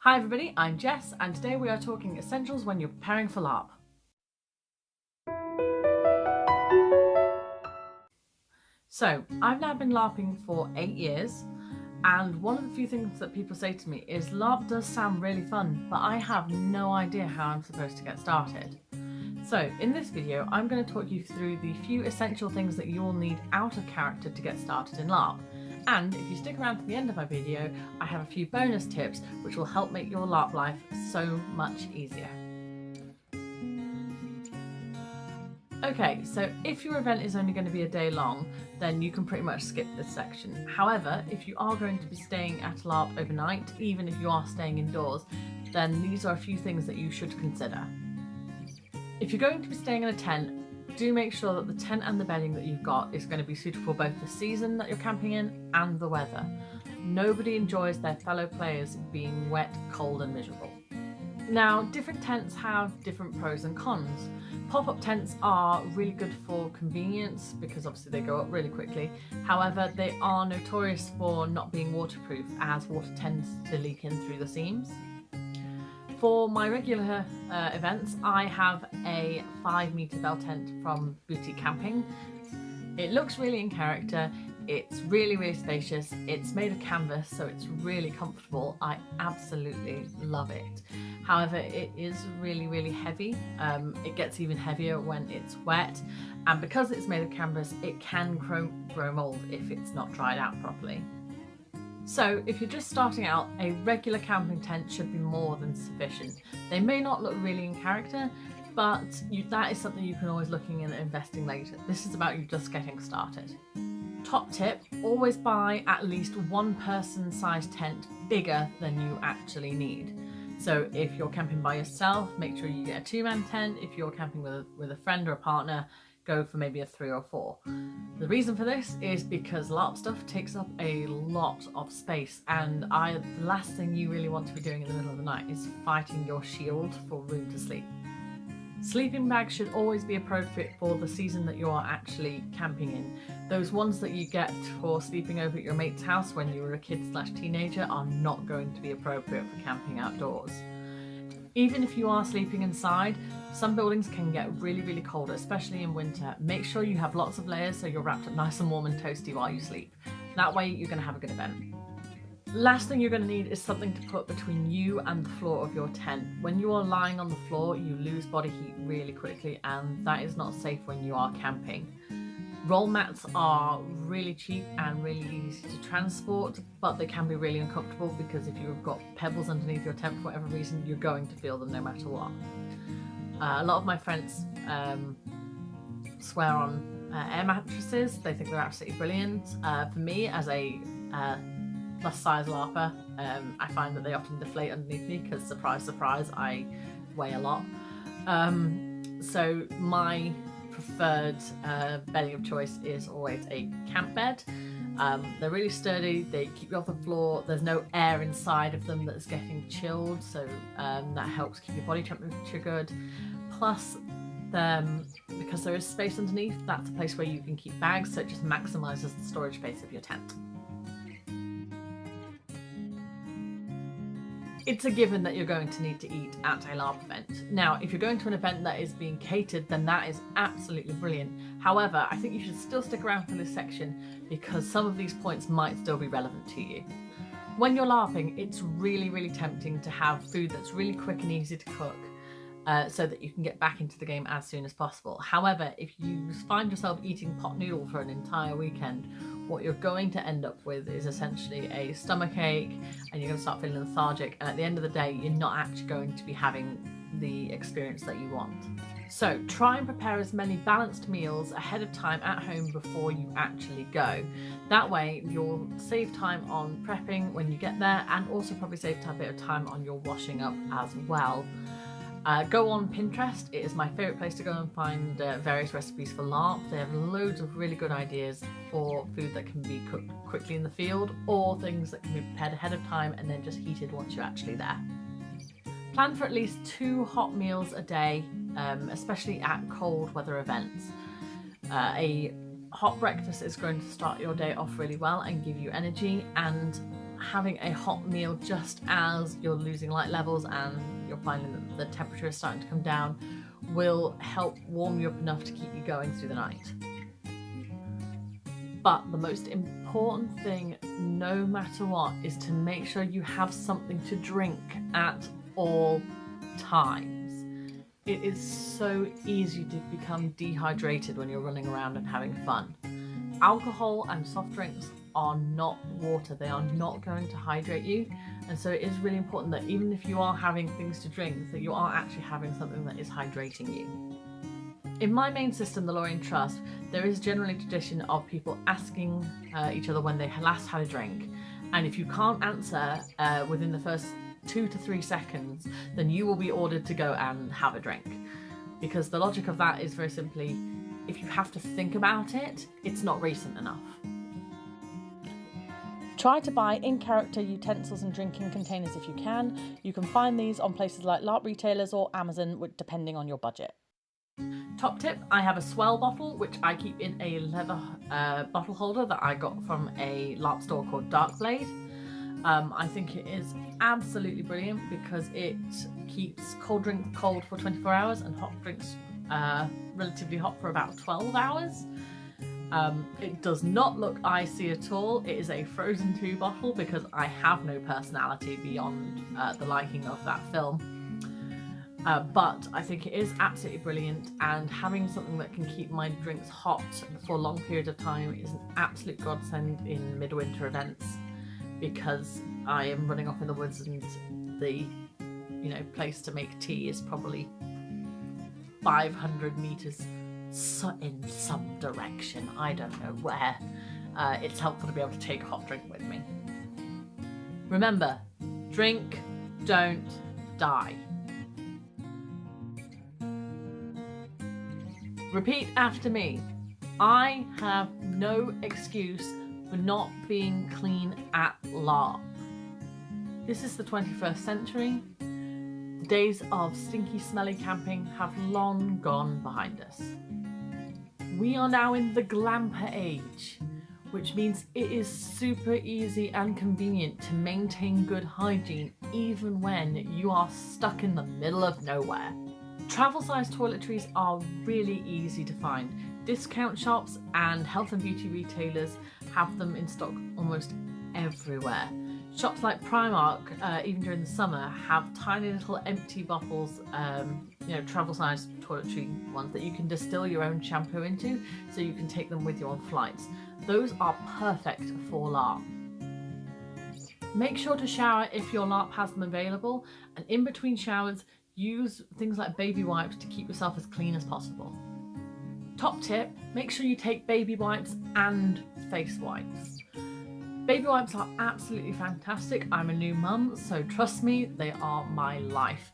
Hi everybody, I'm Jess and today we are talking essentials when you're preparing for LARP. So, I've now been LARPing for 8 years and one of the few things that people say to me is LARP does sound really fun, but I have no idea how I'm supposed to get started. So, in this video I'm going to talk you through the few essential things that you will need out of character to get started in LARP. And if you stick around to the end of my video, I have a few bonus tips which will help make your LARP life so much easier. Okay, so if your event is only going to be a day long, then you can pretty much skip this section. However, if you are going to be staying at LARP overnight, even if you are staying indoors, then these are a few things that you should consider. If you're going to be staying in a tent, do make sure that the tent and the bedding that you've got is going to be suitable for both the season that you're camping in and the weather. Nobody enjoys their fellow players being wet, cold and miserable. Now, different tents have different pros and cons. Pop-up tents are really good for convenience because obviously they go up really quickly. However, they are notorious for not being waterproof as water tends to leak in through the seams. For my regular events, I have a 5-meter bell tent from Boutique Camping. It looks really in character, it's really spacious, it's made of canvas so it's really comfortable. I absolutely love it. However, it is really heavy. It gets even heavier when it's wet, and because it's made of canvas it can grow mold if it's not dried out properly. So if you're just starting out, a regular camping tent should be more than sufficient. They may not look really in character, but that is something you can always look in and investing later. This is about you just getting started. Top tip, always buy at least one person sized tent bigger than you actually need. So if you're camping by yourself, make sure you get a 2-man tent. If you're camping with a friend or a partner, go for maybe a 3 or 4. The reason for this is because LARP stuff takes up a lot of space, and the last thing you really want to be doing in the middle of the night is fighting your shield for room to sleep. Sleeping bags should always be appropriate for the season that you are actually camping in. Those ones that you get for sleeping over at your mate's house when you were a kid/teenager are not going to be appropriate for camping outdoors. Even if you are sleeping inside, some buildings can get really cold, especially in winter. Make sure you have lots of layers so you're wrapped up nice and warm and toasty while you sleep. That way you're going to have a good event. Last thing you're going to need is something to put between you and the floor of your tent. When you are lying on the floor, you lose body heat really quickly, and that is not safe when you are camping. Roll mats are really cheap and really easy to transport, but they can be really uncomfortable because if you've got pebbles underneath your tent for whatever reason, you're going to feel them no matter what. A lot of my friends swear on air mattresses. They think they're absolutely brilliant. For me, as a plus size LARPer, I find that they often deflate underneath me because surprise I weigh a lot. So my preferred bedding of choice is always a camp bed. They're really sturdy, they keep you off the floor, there's no air inside of them that's getting chilled, so that helps keep your body temperature good. Plus, because there is space underneath, that's a place where you can keep bags, so it just maximises the storage space of your tent. It's a given that you're going to need to eat at a LARP event. Now, if you're going to an event that is being catered, then that is absolutely brilliant. However, I think you should still stick around for this section because some of these points might still be relevant to you. When you're LARPing, it's really tempting to have food that's really quick and easy to cook so that you can get back into the game as soon as possible. However, if you find yourself eating pot noodle for an entire weekend, what you're going to end up with is essentially a stomachache, and you're going to start feeling lethargic, and at the end of the day you're not actually going to be having the experience that you want. So try and prepare as many balanced meals ahead of time at home before you actually go. That way you'll save time on prepping when you get there, and also probably save a bit of time on your washing up as well. Go on Pinterest. It is my favourite place to go and find various recipes for LARP. They have loads of really good ideas for food that can be cooked quickly in the field, or things that can be prepared ahead of time and then just heated once you're actually there. Plan for at least 2 hot meals a day, especially at cold weather events. A hot breakfast is going to start your day off really well and give you energy, and having a hot meal just as you're losing light levels and you're finding that the temperature is starting to come down will help warm you up enough to keep you going through the night. But the most important thing, no matter what, is to make sure you have something to drink at all times. It is so easy to become dehydrated when you're running around and having fun. Alcohol and soft drinks are not water, they are not going to hydrate you, and so it is really important that even if you are having things to drink, that you are actually having something that is hydrating you. In my main system, the Lorien Trust, there is generally a tradition of people asking each other when they last had a drink, and if you can't answer within the first 2 to 3 seconds, then you will be ordered to go and have a drink. Because the logic of that is very simply, if you have to think about it, it's not recent enough. Try to buy in-character utensils and drinking containers if you can. You can find these on places like LARP retailers or Amazon, depending on your budget. Top tip, I have a swell bottle which I keep in a leather bottle holder that I got from a LARP store called Darkblade. I think it is absolutely brilliant because it keeps cold drinks cold for 24 hours and hot drinks relatively hot for about 12 hours. It does not look icy at all. It is a Frozen 2 bottle because I have no personality beyond the liking of that film. But I think it is absolutely brilliant, and having something that can keep my drinks hot for a long period of time is an absolute godsend in midwinter events, because I am running off in the woods and the place to make tea is probably 500 meters in some direction. I don't know where. It's helpful to be able to take a hot drink with me. Remember, drink, don't die. Repeat after me. I have no excuse for not being clean at LARP. This is the 21st century. The days of stinky, smelly camping have long gone behind us. We are now in the glamper age, which means it is super easy and convenient to maintain good hygiene even when you are stuck in the middle of nowhere. Travel-sized toiletries are really easy to find. Discount shops and health and beauty retailers have them in stock almost everywhere. Shops like Primark, even during the summer, have tiny little empty bottles, travel-sized toiletry ones that you can distill your own shampoo into, so you can take them with you on flights. Those are perfect for LARP. Make sure to shower if your LARP has them available, and in between showers, use things like baby wipes to keep yourself as clean as possible. Top tip, make sure you take baby wipes and face wipes. Baby wipes are absolutely fantastic. I'm a new mum, so trust me, they are my life.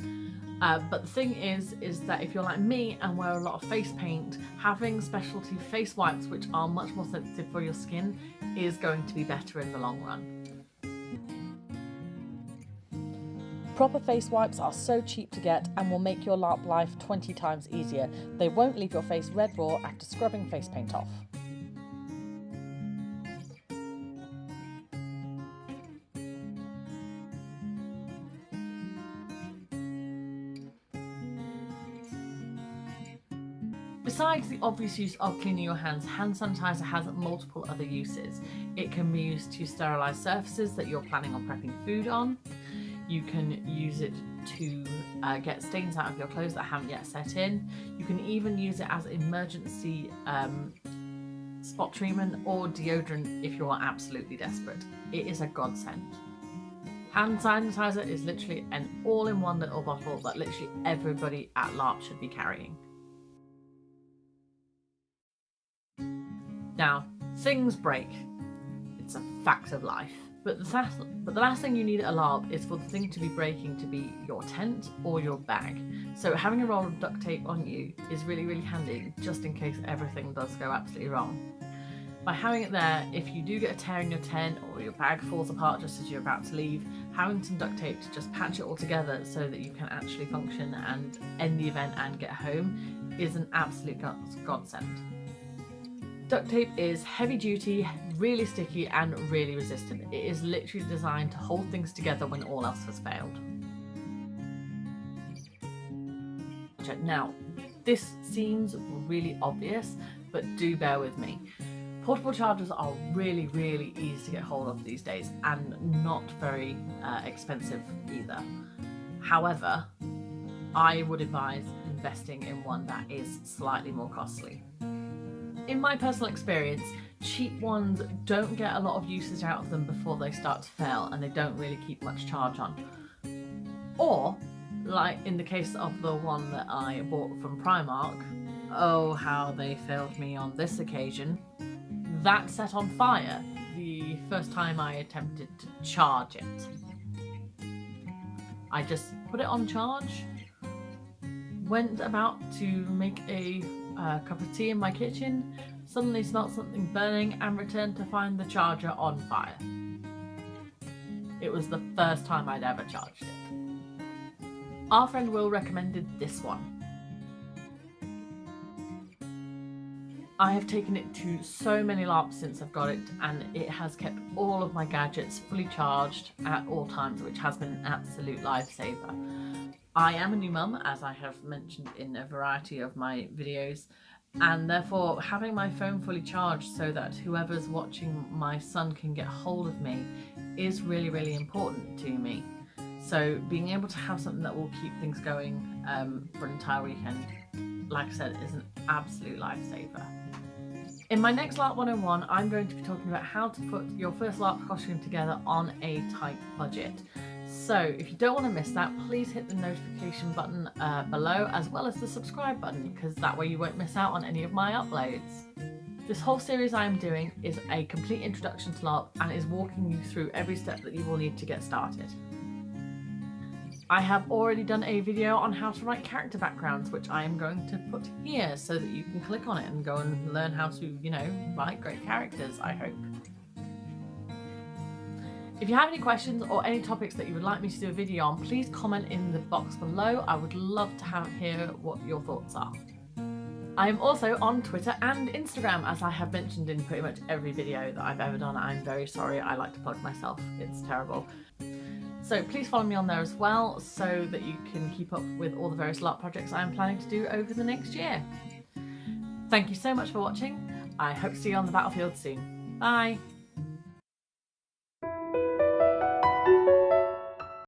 But the thing is that if you're like me and wear a lot of face paint, having specialty face wipes which are much more sensitive for your skin is going to be better in the long run. Proper face wipes are so cheap to get and will make your LARP life 20 times easier. They won't leave your face red raw after scrubbing face paint off. Besides the obvious use of cleaning your hands, hand sanitizer has multiple other uses. It can be used to sterilise surfaces that you're planning on prepping food on. You can use it to get stains out of your clothes that haven't yet set in. You can even use it as emergency spot treatment or deodorant if you are absolutely desperate. It is a godsend. Hand sanitizer is literally an all-in-one little bottle that literally everybody at LARP should be carrying. Now, things break. It's a fact of life. But the last thing you need at a LARP is for the thing to be breaking to be your tent or your bag. So having a roll of duct tape on you is really, really handy, just in case everything does go absolutely wrong. By having it there, if you do get a tear in your tent or your bag falls apart just as you're about to leave, having some duct tape to just patch it all together so that you can actually function and end the event and get home is an absolute godsend. Duct tape is heavy duty, really sticky and really resistant. It is literally designed to hold things together when all else has failed. Now, this seems really obvious, but do bear with me. Portable chargers are really, really easy to get hold of these days and not very expensive either. However, I would advise investing in one that is slightly more costly. In my personal experience, cheap ones don't get a lot of usage out of them before they start to fail and they don't really keep much charge on. Or, like in the case of the one that I bought from Primark, oh how they failed me on this occasion. That set on fire the first time I attempted to charge it. I just put it on charge, went about to make a cup of tea in my kitchen, suddenly smelt something burning and returned to find the charger on fire. It was the first time I'd ever charged it. Our friend Will recommended this one. I have taken it to so many LARPs since I've got it, and it has kept all of my gadgets fully charged at all times, which has been an absolute lifesaver. I am a new mum, as I have mentioned in a variety of my videos, and therefore having my phone fully charged so that whoever's watching my son can get hold of me is really, really important to me. So being able to have something that will keep things going for an entire weekend, like I said, is an absolute lifesaver. In my next LARP 101, I'm going to be talking about how to put your first LARP costume together on a tight budget. So if you don't want to miss that, please hit the notification button below, as well as the subscribe button, because that way you won't miss out on any of my uploads. This whole series I am doing is a complete introduction to LARP and is walking you through every step that you will need to get started. I have already done a video on how to write character backgrounds, which I am going to put here so that you can click on it and go and learn how to, you know, write great characters, I hope. If you have any questions or any topics that you would like me to do a video on, please comment in the box below. I would love to hear what your thoughts are. I am also on Twitter and Instagram, as I have mentioned in pretty much every video that I've ever done. I'm very sorry, I like to plug myself, it's terrible. So please follow me on there as well, so that you can keep up with all the various LARP projects I am planning to do over the next year. Thank you so much for watching. I hope to see you on the battlefield soon. Bye!